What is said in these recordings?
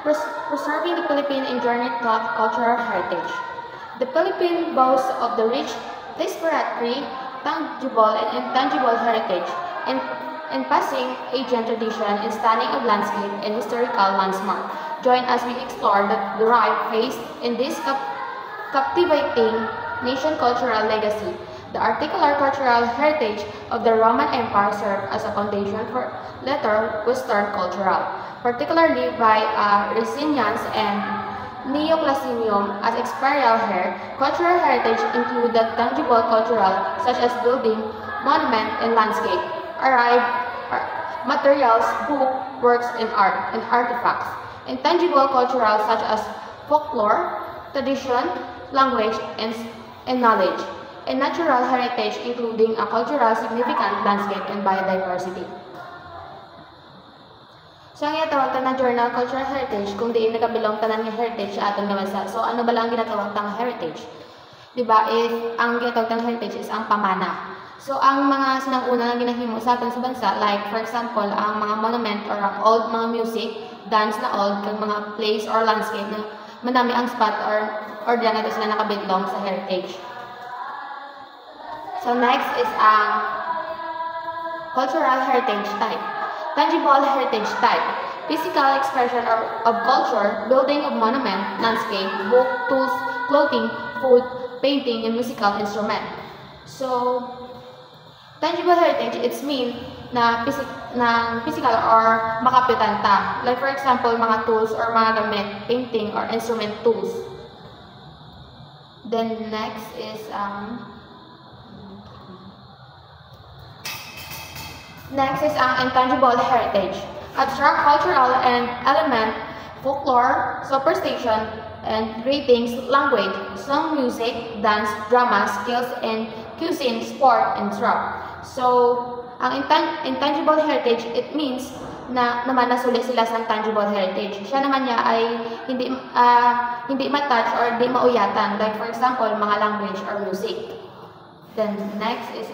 preserving the Philippine enduring cultural heritage. The Philippines boasts of the rich, disparate, tangible and intangible heritage, in passing ancient tradition in studying of landscape and historical landmark. Join as we explore the right face in this captivating nation cultural legacy. The articular cultural heritage of the Roman Empire served as a foundation for later Western cultural, particularly by Resilience and Neoclassicism as experiential cultural heritage include the tangible cultural such as building, monument, and landscape, arrived materials, book, works, and art, and artifacts. Intangible cultural such as folklore, tradition, language, and knowledge. And natural heritage including a cultural significant landscape and biodiversity. So, ang ginatawag na journal cultural heritage kung diin nakabilong tanan nga heritage sa atong bansa. So, ano ba lang ginatawag tang heritage? Diba? If ang ginatawag tang heritage is ang pamana. So, ang mga sinang-una na ginahimo sa aton sa bansa, like for example, ang mga monument or ang old mga music, dance na old, kag mga place or landscape na manami ang spot or diyan nato sila nakabilong sa heritage. So, next is ang cultural heritage type. Tangible heritage type. Physical expression of culture, building of monument, landscape, book, tools, clothing, food, painting, and musical instrument. So, tangible heritage, it's mean na physical or makapitan ta. Like for example, mga tools or mga gamit, painting or instrument tools. Then next is ang intangible heritage. Abstract cultural and element, folklore, superstition, and greetings, language, song, music, dance, drama, skills, and cuisine, sport, and craft. So, ang intangible heritage, it means na naman nasuli sila sa tangible heritage. Siya naman niya ay hindi matouch or hindi mauyatan. Like for example, mga language or music. Then next is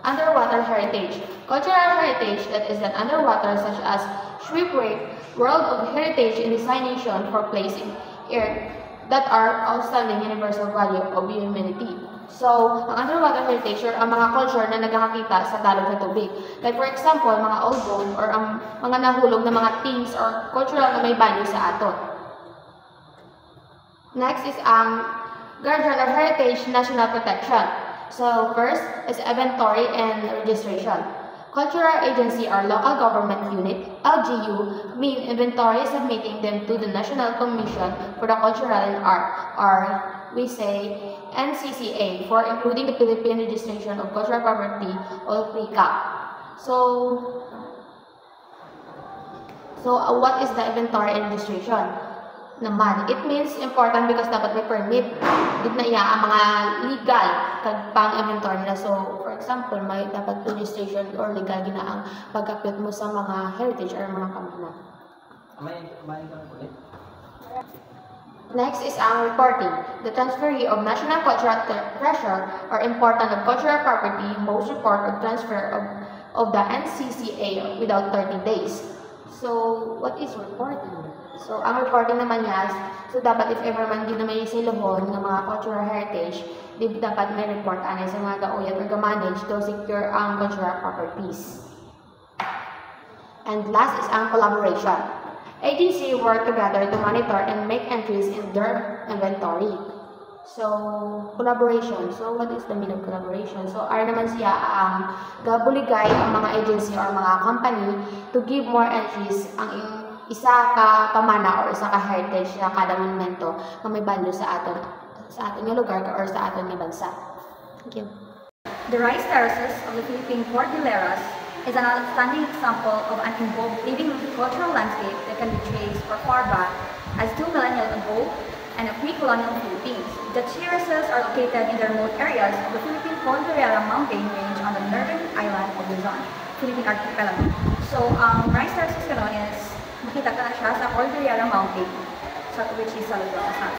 underwater heritage. Cultural heritage that is done underwater such as shipwreck, world of heritage and designation for placing earth that are outstanding universal value of humanity. So, ang underwater heritage or ang mga culture na nagkakakita sa dalog sa tubig. Like for example, mga old bone or ang mga nahulog na mga things or cultural na may value sa aton. Next is ang guardian or heritage national protection. So, first is inventory and registration. Cultural agency or local government unit, LGU, mean inventory submitting them to the National Commission for the Cultural and Art, or we say NCCA, for including the Philippine Registration of Cultural Property, or PRICAP. So what is the inventory and registration? Naman, it means important because dapat may permit. Di na iya ang mga legal kag pang-inventory nila. So, for example, may dapat registration or legal ginaang pagkapit mo sa mga heritage or mga kamana. Next is ang reporting. The transfer of national cultural treasure or important of cultural property, most report or transfer of the NCCA without 30 days. So, what is reporting? So, ang reporting naman niya, so dapat if ever man din na may siluhon ng mga cultural heritage, dapat may report anay sa mga gauyat or ga-manage to secure ang cultural properties. And last is ang collaboration. Agency work together to monitor and make entries in their inventory. So, collaboration. So, what is the meaning of collaboration? So, ay naman siya ang gabuligay ang mga agency or mga company to give more entries ang isa ka pamana or isa ka heritage na kada monumento na may value sa aton yung lugar or sa aton yung bansa. Thank you. The rice terraces of the Philippine Cordilleras is an outstanding example of an involved living cultural landscape that can be traced far back as 2 millennia ago and a pre-colonial Philippines. The terraces are located in the remote areas of the Philippine Cordillera mountain range on the northern island of Luzon, Philippine archipelago. So, rice terraces kanon is makita ka na siya sa Cordillera Mountain, which is sa Luzon.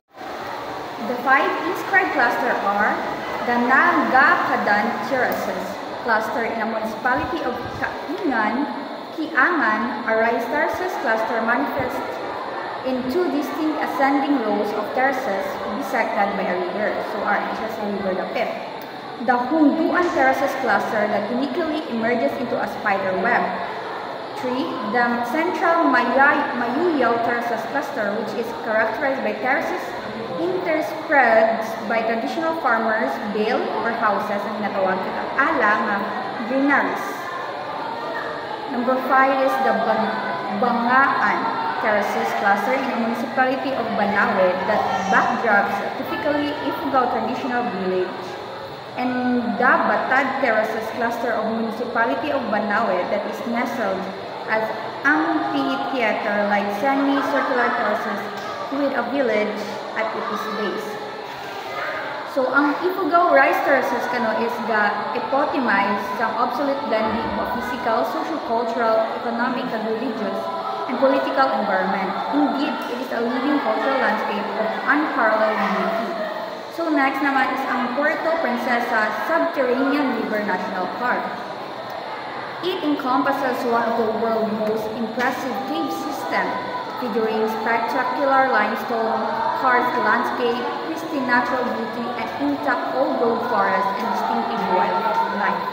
The 5 inscribed cluster are the Nanggacadan Terraces cluster in the municipality of Kiangan, a rice terraces cluster manifest in two distinct ascending rows of terraces bisected by a river. So RH is a river Dapit. The Hungduan Terraces cluster that uniquely emerges into a spider web. 3. The central Mayuyaw Terraces cluster, which is characterized by terraces interspread by traditional farmers' bale or houses na tinatawag ala nga granaries. Number 5 is the Bangaan Terraces cluster in the municipality of Banawe that backdrops a typically Ifugao traditional village. And the Batad Terraces cluster of municipality of Banawe that is nestled as amphitheater-like semi-circular terraces with a village at its base. So, ang Ifugao Rice Terraces is epitomize sa obsolete blending of physical, social-cultural, economic, and religious, and political environment. Indeed, it is a living cultural landscape of unparalleled beauty. So next naman is ang Puerto Princesa Subterranean River National Park. It encompasses one of the world's most impressive cave systems, featuring spectacular limestone, karst landscape, pristine natural beauty, and intact old-growth forest and distinctive wildlife.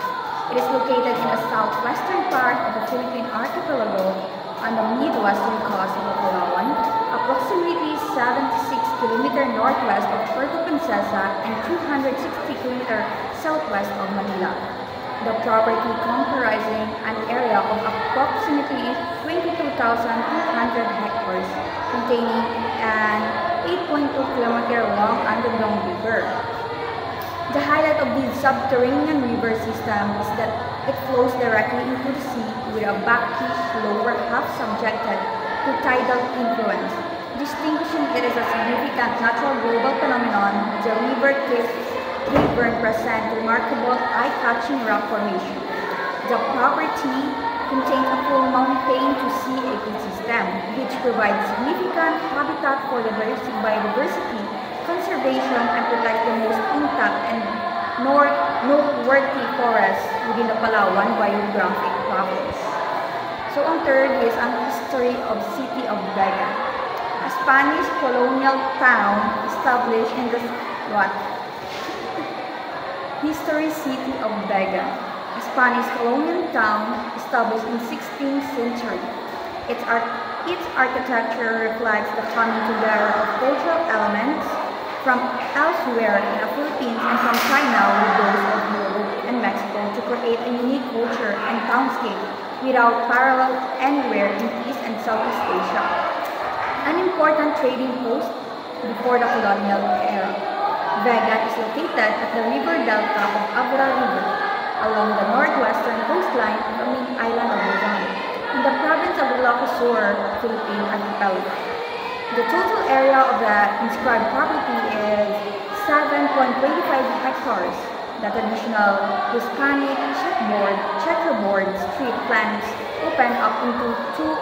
It is located in the southwestern part of the Philippine archipelago on the midwestern coast of Palawan, approximately 76 km northwest of Puerto Princesa and 260 km southwest of Manila. The property comprising an area of approximately 22,200 hectares containing an 8.2 km long underground river. The highlight of this subterranean river system is that it flows directly into the sea with a brackish lower half subjected to tidal influence. Distinguishing it as a significant natural global phenomenon, the river cavern presents remarkable eye-catching rock formation. The property contains a full mountain-to-sea ecosystem, which provides significant habitat for the biodiversity, conservation, and protects the most intact and noteworthy forests within the Palawan biographic province. So ang third is ang history of city of Vega, a Spanish colonial town established in the History City of Vega, a Spanish colonial town established in 16th century. Its architecture reflects the coming together of cultural elements from elsewhere in the Philippines and from China with those of Europe and Mexico to create a unique culture and townscape without parallel anywhere in East and Southeast Asia. An important trading post before the colonial era, Vega is located at the river delta of Abra River along the northwestern coastline of the main island of Luzon in the province of Ilocos Sur, Philippine archipelago. The total area of the inscribed property is 7.25 hectares. The traditional Hispanic checkerboard street plans open up into two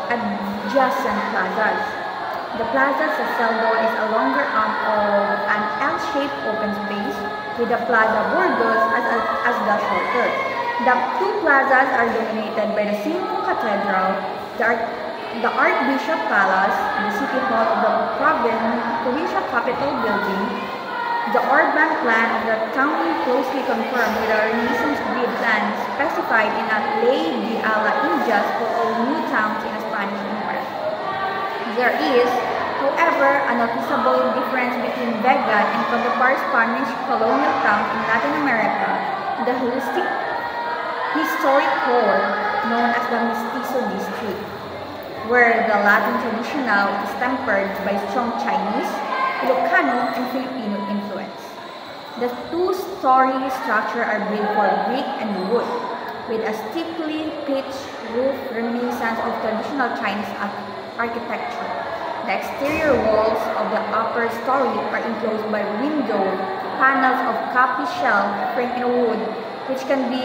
adjacent plazas. The Plaza Saseldo is a longer arm of an L-shaped open space with the Plaza Burgos as the shorter. The two plazas are dominated by the Simon Cathedral, the Archbishop Palace, the City Hall of the Provincial Capitol Building. The urban plan of the town closely confirmed with a Renaissance grid plan specified in a Ley de la Indias for all new towns in a Spanish Empire. There is, however, a noticeable difference between Vega and contemporary Spanish colonial towns in Latin America, the historic core known as the Mestizo District, where the Latin traditional is tempered by strong Chinese, Ilocano, and Filipino influence. The two-story structure are built for brick and wood, with a steeply pitched roof reminiscent of traditional Chinese architecture. The exterior walls of the upper story are enclosed by window panels of copy shell framed in wood, which can be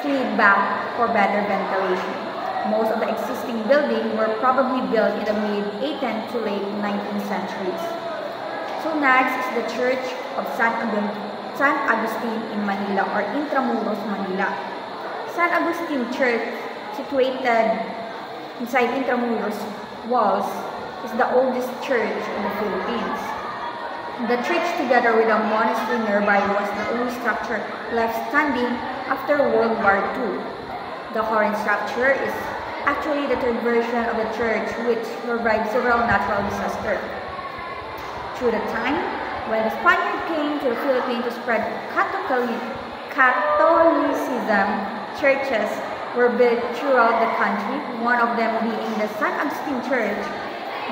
slid back for better ventilation. Most of the existing buildings were probably built in the mid-18th to late 19th centuries. So next is the Church of San Agustin in Manila or Intramuros, Manila. San Agustin Church, situated inside Intramuros walls, is the oldest church in the Philippines. The church, together with a monastery nearby, was the only structure left standing after World War II. The current structure is actually the third version of the church, which survived several natural disasters. Through the time when the Spaniards came to the Philippines to spread Catholicism, churches were built throughout the country, one of them being the San Agustin Church.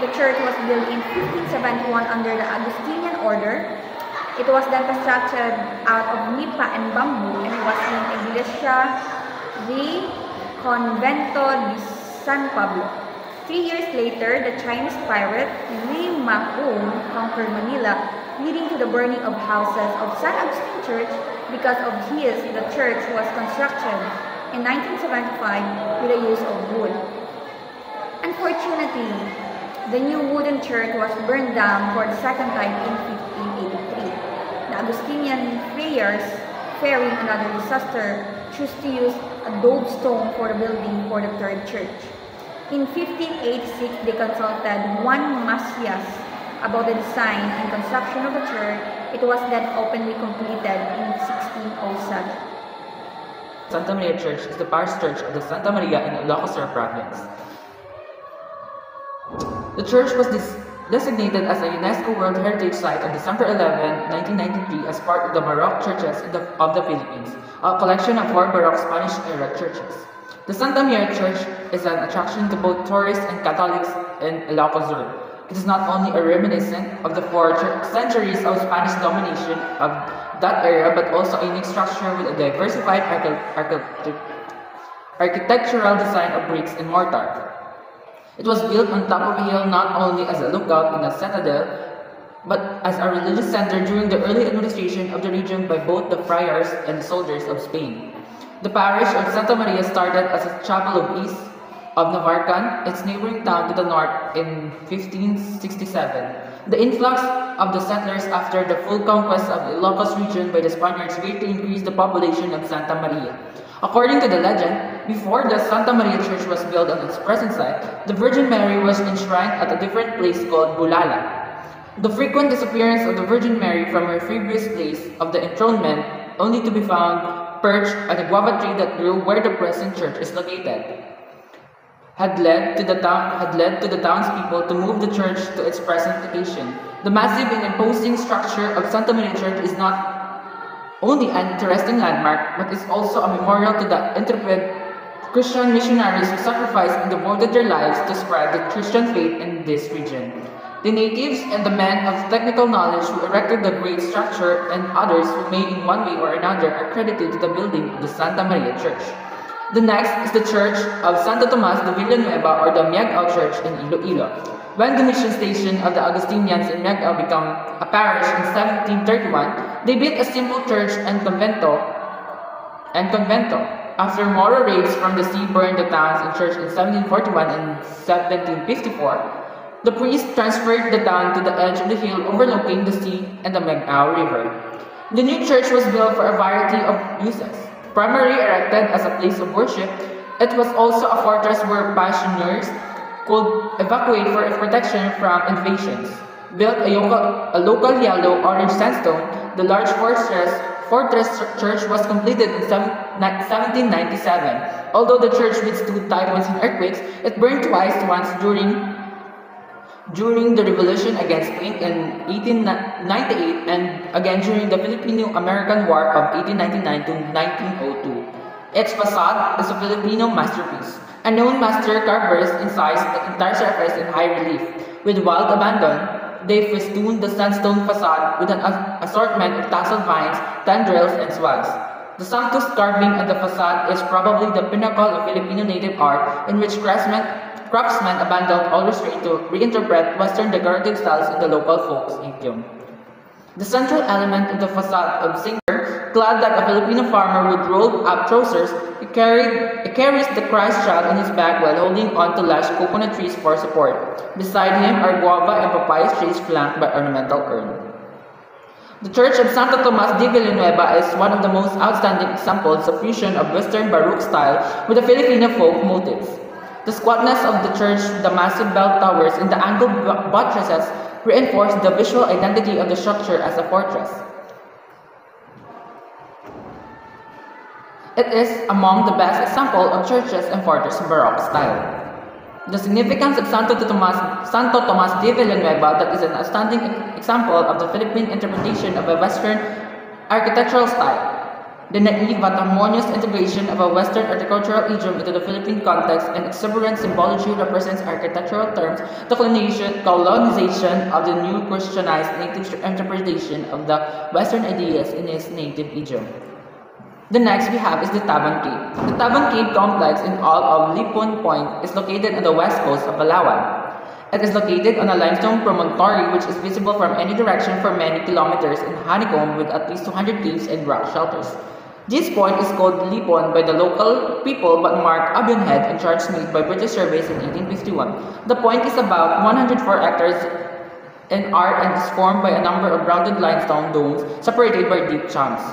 The church was built in 1571 under the Augustinian order. It was then constructed out of nipa and bamboo and was named Iglesia de Convento de San Pablo. 3 years later, the Chinese pirate Li Mahon conquered Manila, leading to the burning of houses of San Agustin Church. Because of his, the church was constructed in 1975 with the use of wood. Unfortunately, the new wooden church was burned down for the second time in 1583. The Augustinian friars, fearing another disaster, chose to use adobe stone for the building for the third church. In 1586, they consulted Juan Macias about the design and construction of the church. It was then openly completed in 1607. Santa Maria Church is the parish church of the Santa Maria in Ilocos Sur province. The church was designated as a UNESCO World Heritage Site on December 11, 1993 as part of the Baroque churches of the Philippines, a collection of 4 Baroque Spanish-era churches. The Santa Maria Church is an attraction to both tourists and Catholics in Ilocos Sur. It is not only a reminiscent of the 4 centuries of Spanish domination of that area, but also a unique structure with a diversified architectural design of bricks and mortar. It was built on top of a hill not only as a lookout in a citadel, but as a religious center during the early administration of the region by both the friars and the soldiers of Spain. The parish of Santa Maria started as a chapel of east of Navarcan, its neighboring town to the north, in 1567. The influx of the settlers after the full conquest of the Ilocos region by the Spaniards greatly increased the population of Santa Maria. According to the legend, before the Santa Maria Church was built on its present site, the Virgin Mary was enshrined at a different place called Bulala. The frequent disappearance of the Virgin Mary from her previous place of the enthronement, only to be found perched on a guava tree that grew where the present church is located, had led to the townspeople to move the church to its present location. The massive and imposing structure of Santa Maria Church is not only an interesting landmark, but is also a memorial to the intrepid Christian missionaries who sacrificed and devoted their lives to spread the Christian faith in this region. The natives and the men of technical knowledge who erected the great structure and others who may in one way or another are credited to the building of the Santa Maria Church. The next is the Church of Santo Tomas de Villanueva, or the Miagao Church in Iloilo. When the mission station of the Augustinians in Miagao became a parish in 1731, they built a simple church and convento. After Moro raids from the sea burned the towns and church in 1741 and 1754, the priests transferred the town to the edge of the hill overlooking the sea and the Miagao River. The new church was built for a variety of uses. Primarily erected as a place of worship, it was also a fortress where parishioners could evacuate for protection from invasions. Built a local yellow-orange sandstone, the large fortress church was completed in 1797. Although the church withstood typhoons and earthquakes, it burned twice, once during the revolution against Spain in 1898 and again during the Filipino-American War of 1899 to 1902. Its facade is a Filipino masterpiece. Unknown master carvers incised the entire surface in high relief. With wild abandon, they festooned the sandstone facade with an assortment of tasseled vines, tendrils, and swags. The Sanctus carving on the facade is probably the pinnacle of Filipino native art, in which craftsmen abandoned all restraint to reinterpret Western decorative styles in the local folk idiom. The central element in the facade of Singer, clad like a Filipino farmer with rolled-up trousers, he carries the Christ child on his back while holding on to lush coconut trees for support. Beside him are guava and papaya trees flanked by ornamental urn. The Church of Santo Tomas de Villanueva is one of the most outstanding examples of fusion of Western Baroque style with the Filipino folk motifs. The squatness of the church, the massive bell towers, and the angled buttresses reinforce the visual identity of the structure as a fortress. It is among the best examples of churches and fortresses in Baroque style. The significance of Santo Tomas de Villanueva that is an outstanding example of the Philippine interpretation of a Western architectural style. The naive but harmonious integration of a Western architectural idiom into the Philippine context and exuberant symbology represents architectural terms, the colonization of the new Christianized native interpretation of the Western ideas in its native idiom. The next we have is the Tabang Cave. The Tabang Cave complex in all of Lipon Point is located on the west coast of Palawan. It is located on a limestone promontory which is visible from any direction for many kilometers and honeycombed with at least 200 caves and rock shelters. This point is called Lipon by the local people but marked Abion Head on charts made by British surveys in 1851. The point is about 104 hectares in art and is formed by a number of rounded limestone domes separated by deep channels.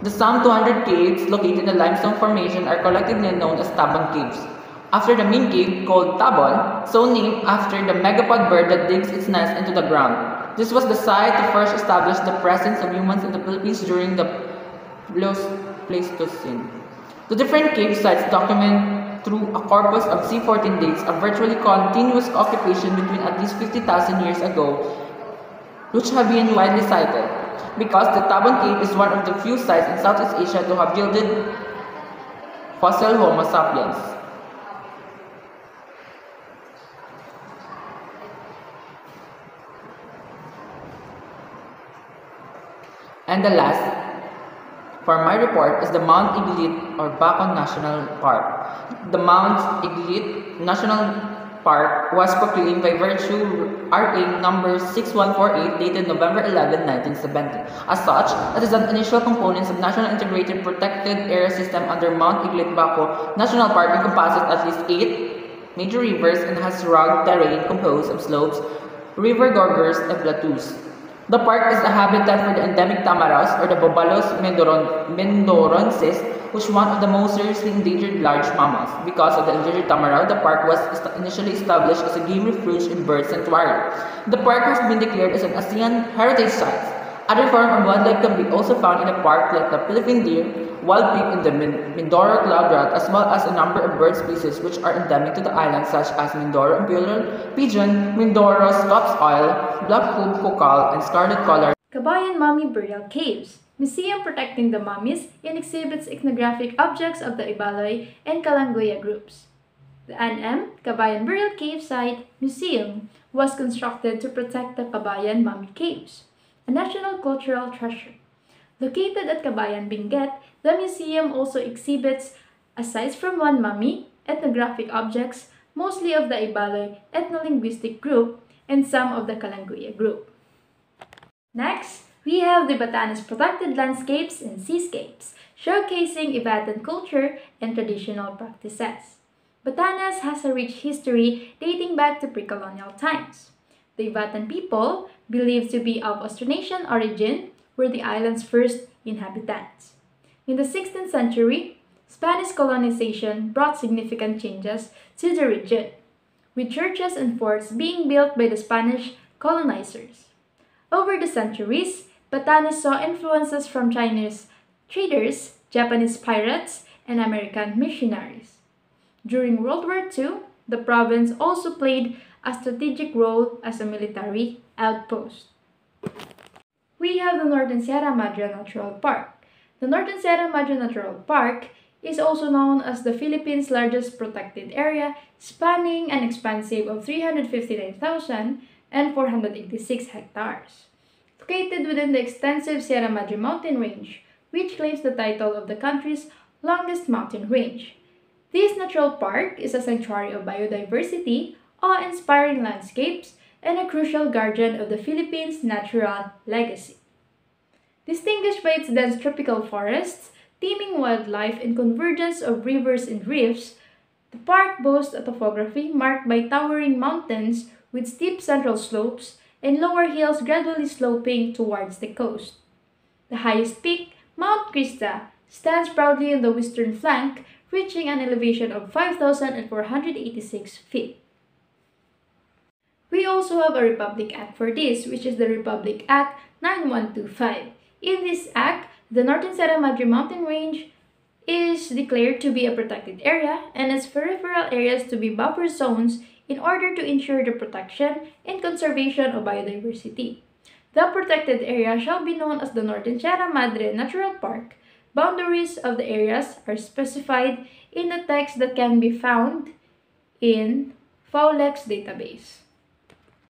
The some 200 caves located in the limestone formation are collectively known as Tabang Caves, after the main cave called Tabon, so named after the megapod bird that digs its nest into the ground. This was the site to first establish the presence of humans in the Philippines during the Pleistocene. The different cave sites document through a corpus of C14 dates a virtually continuous occupation between at least 50,000 years ago, which have been widely cited, because the Tabon Cave is one of the few sites in Southeast Asia to have yielded fossil Homo sapiens. And the last for my report is the Mount Iglit or Bacon National Park. The Mount Iglit National Park was proclaimed by virtue RA number 6148 dated November 11, 1970. As such, it is an initial component of National Integrated Protected Area System under Mount Iglit Bacon National Park encompasses at least 8 major rivers and has rugged terrain composed of slopes, river gorges, and plateaus. The park is a habitat for the endemic tamaraws or the Bobalos mendorensis, which is one of the most seriously endangered large mammals. Because of the endangered tamaraw, the park was initially established as a game refuge and bird sanctuary. The park has been declared as an ASEAN heritage site. Other forms of wildlife can be also found in the park like the Philippine deer, wild pig and the Mindoro cloudrat, as well as a number of bird species which are endemic to the island such as Mindoro imperial pigeon, Mindoro scops oil, black-hood cuckoo, and scarlet-collared Kabayan Mummy Burial Caves, museum protecting the mummies and exhibits ethnographic objects of the Ibaloy and Kalangoya groups. The ANM Kabayan Burial Cave Site Museum was constructed to protect the Kabayan Mummy Caves, a national cultural treasure. Located at Kabayan Benguet, the museum also exhibits, aside from one mummy, ethnographic objects, mostly of the Ibaloy ethno-linguistic group and some of the Kalangoya group. Next, we have the Batanes Protected Landscapes and Seascapes, showcasing Ivatan culture and traditional practices. Batanes has a rich history dating back to pre-colonial times. The Ivatan people, believed to be of Austronesian origin, were the island's first inhabitants. In the 16th century, Spanish colonization brought significant changes to the region, with churches and forts being built by the Spanish colonizers. Over the centuries, Batanes saw influences from Chinese traders, Japanese pirates, and American missionaries. During World War II, the province also played a strategic role as a military outpost. We have the Northern Sierra Madre Natural Park. The Northern Sierra Madre Natural Park is also known as the Philippines' largest protected area, spanning an expanse of 359,486 hectares. Located within the extensive Sierra Madre mountain range, which claims the title of the country's longest mountain range. This natural park is a sanctuary of biodiversity, awe-inspiring landscapes, and a crucial guardian of the Philippines' natural legacy. Distinguished by its dense tropical forests, teeming wildlife, and convergence of rivers and reefs, the park boasts a topography marked by towering mountains with steep central slopes and lower hills gradually sloping towards the coast. The highest peak, Mount Krista, stands proudly on the western flank, reaching an elevation of 5,486 feet. We also have a Republic Act for this, which is the Republic Act 9125. In this act, the Northern Sierra Madre Mountain Range is declared to be a protected area and its peripheral areas to be buffer zones in order to ensure the protection and conservation of biodiversity. The protected area shall be known as the Northern Sierra Madre Natural Park. Boundaries of the areas are specified in the text that can be found in FAULEX database.